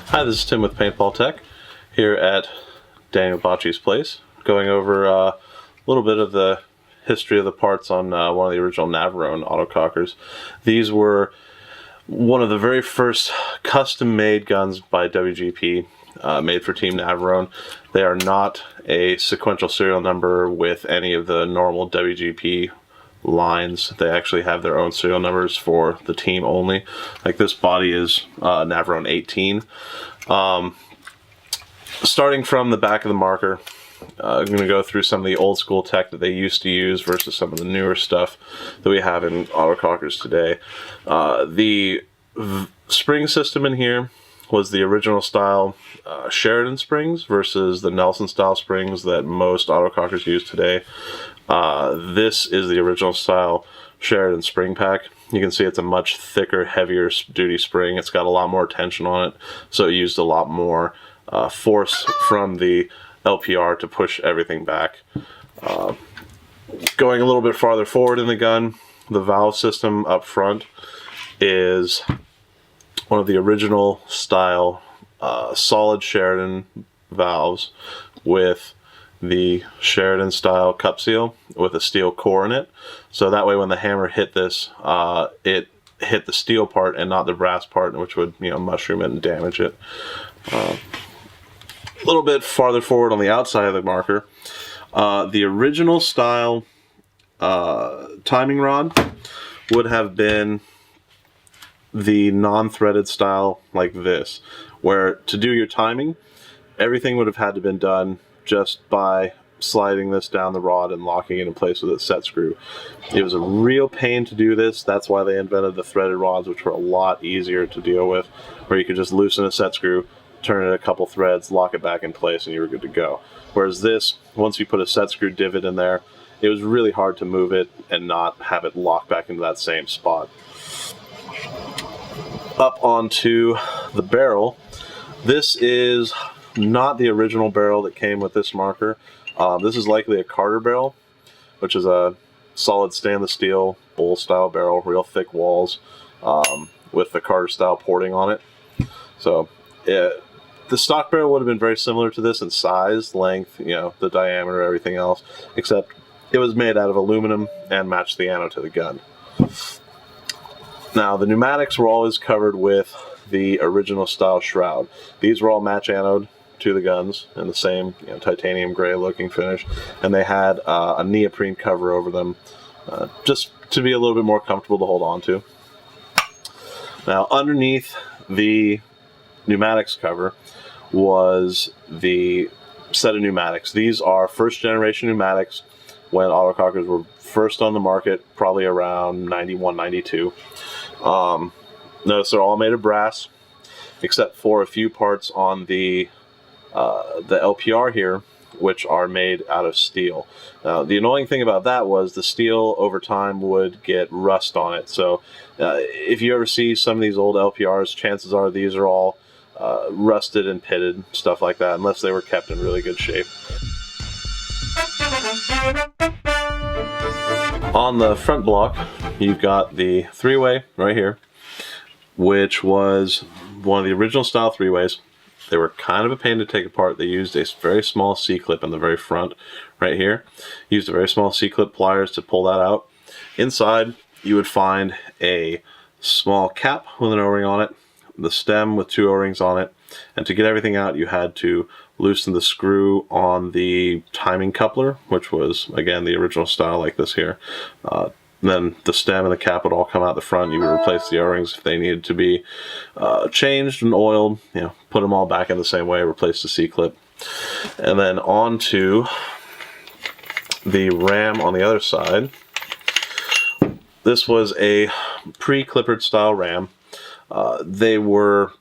Hi, this is Tim with Paintball Tech here at Daniel Bocci's place, going over a little bit of the history of the parts on one of the original Navarone Autocockers. These were one of the very first custom-made guns by WGP, made for Team Navarone. They are not a sequential serial number with any of the normal WGP lines. They actually have their own serial numbers for the team only. Like this body is Navarone 18. Starting from the back of the marker, I'm going to go through some of the old school tech that they used to use versus some of the newer stuff that we have in autocockers today. The spring system in here was the original style Sheridan springs versus the Nelson style springs that most autocockers use today. This is the original style Sheridan spring pack. You can see it's a much thicker, heavier duty spring. It's got a lot more tension on it, so it used a lot more force from the LPR to push everything back. Going a little bit farther forward in the gun, the valve system up front is one of the original style solid Sheridan valves with the Sheridan style cup seal with a steel core in it, so that way when the hammer hit this, it hit the steel part and not the brass part, which would, you know, mushroom it and damage it. A little bit farther forward on the outside of the marker, the original style timing rod would have been the non-threaded style like this, where to do your timing, everything would have had to been done just by sliding this down the rod and locking it in place with a set screw. It was a real pain to do this. That's why they invented the threaded rods, which were a lot easier to deal with, where you could just loosen a set screw, turn it a couple threads, lock it back in place, and you were good to go. Whereas this, once you put a set screw divot in there, it was really hard to move it and not have it lock back into that same spot. Up onto the barrel. This is not the original barrel that came with this marker. This is likely a Carter barrel, which is a solid stainless steel bowl style barrel, real thick walls, with the Carter style porting on it. So the stock barrel would have been very similar to this in size, length, you know, the diameter, everything else, except it was made out of aluminum and matched the anode to the gun. Now, the pneumatics were always covered with the original style shroud. These were all match anode to the guns in the same, you know, titanium gray looking finish, and they had a neoprene cover over them, just to be a little bit more comfortable to hold on to. Now, underneath the pneumatics cover was the set of pneumatics. These are first generation pneumatics when autocockers were first on the market, probably around 91, 92. Notice they're all made of brass, except for a few parts on the LPR here, which are made out of steel. Now, the annoying thing about that was the steel over time would get rust on it. So if you ever see some of these old LPRs, chances are these are all rusted and pitted, stuff like that, unless they were kept in really good shape. On the front block, you've got the three-way right here, which was one of the original style three-ways. They were kind of a pain to take apart. They used a very small C-clip in the very front right here. Used a very small C-clip pliers to pull that out. Inside, you would find a small cap with an O-ring on it, the stem with two O-rings on it, and to get everything out, you had to loosen the screw on the timing coupler, which was, again, the original style like this here. Then the stem and the cap would all come out the front. You would replace the O-rings if they needed to be changed and oiled. You know, put them all back in the same way, replace the C-clip. And then onto the ram on the other side. This was a pre-clippered style ram. They were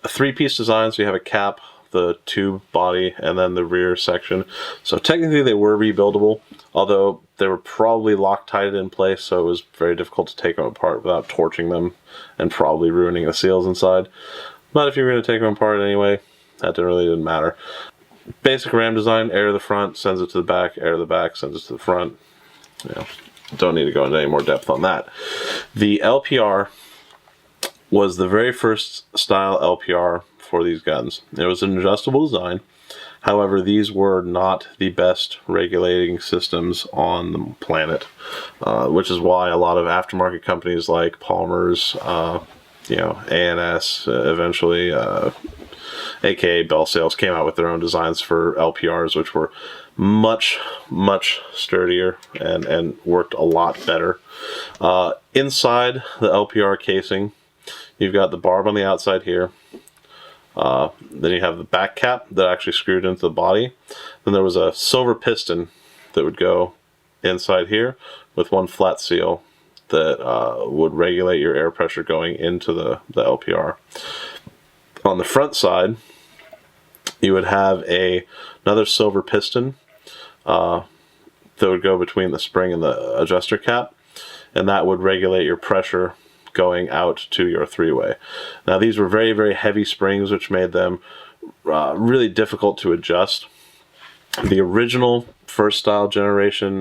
a three-piece design, so you have a cap, the tube body, and then the rear section. So technically they were rebuildable, although they were probably Loctited in place, so it was very difficult to take them apart without torching them and probably ruining the seals inside. But if you were going to take them apart anyway, that really didn't matter. Basic ram design, air to the front, sends it to the back, air to the back, sends it to the front. You know, don't need to go into any more depth on that. The LPR was the very first style LPR for these guns. It was an adjustable design. However, these were not the best regulating systems on the planet, which is why a lot of aftermarket companies like Palmer's, you know, A&S, eventually, aka Bell Sales, came out with their own designs for LPRs, which were much sturdier and worked a lot better. Inside the LPR casing, you've got the barb on the outside here. Then you have the back cap that actually screwed into the body. Then there was a silver piston that would go inside here with one flat seal that would regulate your air pressure going into the LPR. On the front side, you would have another silver piston that would go between the spring and the adjuster cap, and that would regulate your pressure going out to your three-way. Now these were very heavy springs, which made them really difficult to adjust. The original first style generation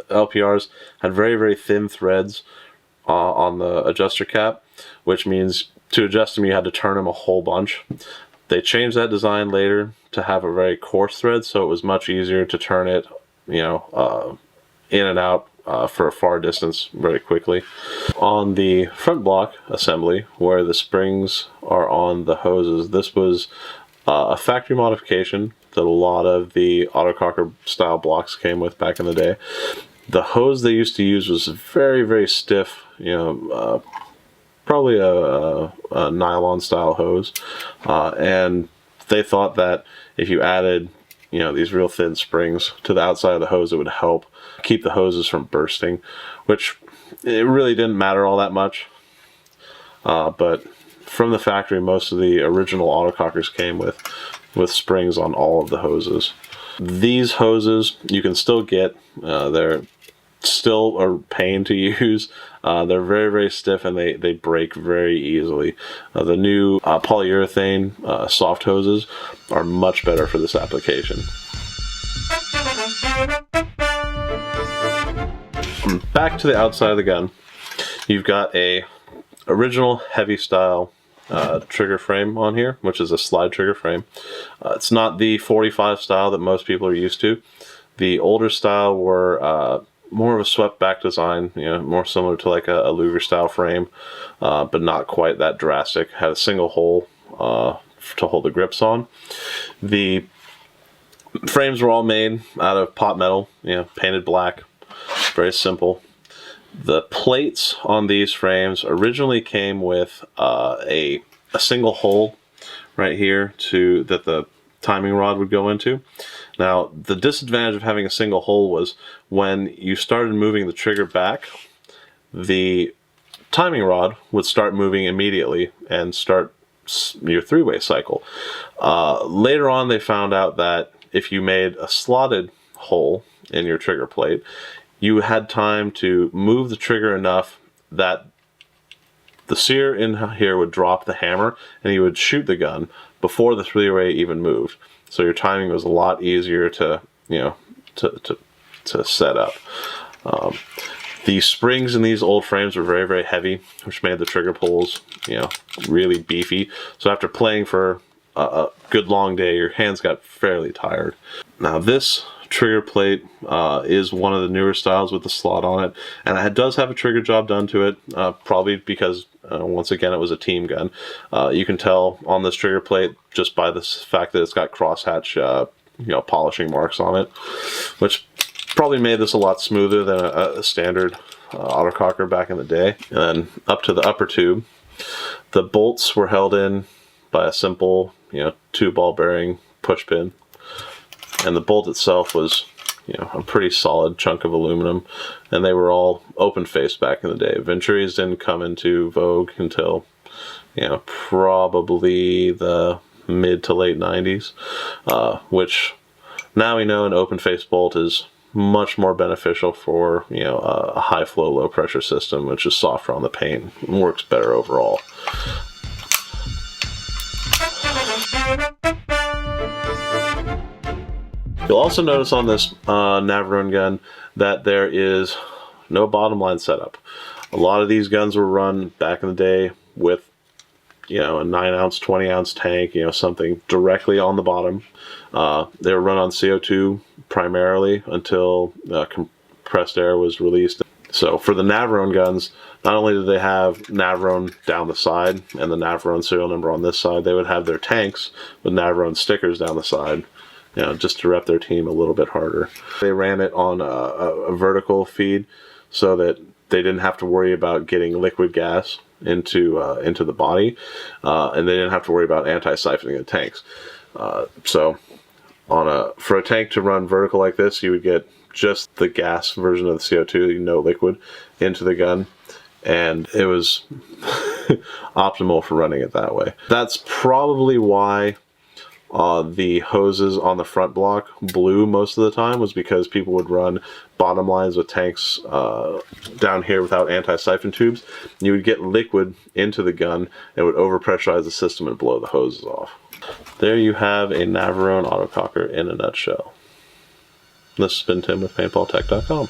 LPRs had very thin threads on the adjuster cap, which means to adjust them you had to turn them a whole bunch. They changed that design later to have a very coarse thread, so it was much easier to turn it, you know, in and out for a far distance very quickly. On the front block assembly, where the springs are on the hoses, this was a factory modification that a lot of the Autococker style blocks came with back in the day. The hose they used to use was very stiff, you know, probably a nylon style hose, and they thought that if you added, you know, these real thin springs to the outside of the hose, it would help keep the hoses from bursting, which it really didn't matter all that much. But from the factory, most of the original Autocockers came with springs on all of the hoses. These hoses you can still get. They're still a pain to use. They're very stiff, and they break very easily. The new polyurethane soft hoses are much better for this application. Back to the outside of the gun, you've got a original heavy style trigger frame on here, which is a slide trigger frame. It's not the 45 style that most people are used to. The older style were more of a swept back design, you know, more similar to like a Luger style frame, but not quite that drastic. Had a single hole to hold the grips on. The frames were all made out of pot metal, you know, painted black. Very simple. The plates on these frames originally came with a single hole right here that the timing rod would go into. Now, the disadvantage of having a single hole was when you started moving the trigger back, the timing rod would start moving immediately and start your three-way cycle. Later on, they found out that if you made a slotted hole in your trigger plate, you had time to move the trigger enough that the sear in here would drop the hammer and you would shoot the gun before the three-way even moved. So your timing was a lot easier to, you know, to set up. The springs in these old frames were very heavy, which made the trigger pulls, you know, really beefy. So after playing for a good long day, your hands got fairly tired. Now this trigger plate is one of the newer styles with the slot on it, and it does have a trigger job done to it, probably because once again it was a team gun. You can tell on this trigger plate just by the fact that it's got crosshatch you know, polishing marks on it, which probably made this a lot smoother than a standard autococker back in the day. And then up to the upper tube, the bolts were held in by a simple, you know, 2-ball bearing push pin. And the bolt itself was, you know, a pretty solid chunk of aluminum, and they were all open faced back in the day. Venturis didn't come into vogue until, you know, probably the mid to late 90s, which now we know an open face bolt is much more beneficial for, you know, a high flow, low pressure system, which is softer on the paint and works better overall. You'll also notice on this Navarone gun that there is no bottom line setup. A lot of these guns were run back in the day with, you know, a 9-ounce, 20-ounce tank, you know, something directly on the bottom. They were run on CO2 primarily until compressed air was released. So for the Navarone guns, not only did they have Navarone down the side and the Navarone serial number on this side, they would have their tanks with Navarone stickers down the side, you know, just to rep their team a little bit harder. They ran it on a vertical feed so that they didn't have to worry about getting liquid gas into the body, and they didn't have to worry about anti-siphoning the tanks. So for a tank to run vertical like this, you would get just the gas version of the CO2, no liquid, into the gun, and it was optimal for running it that way. That's probably why the hoses on the front block blew most of the time, was because people would run bottom lines with tanks down here without anti-siphon tubes. You would get liquid into the gun, and it would overpressurize the system and blow the hoses off. There you have a Navarone Autococker in a nutshell. This has been Tim with PaintballTech.com.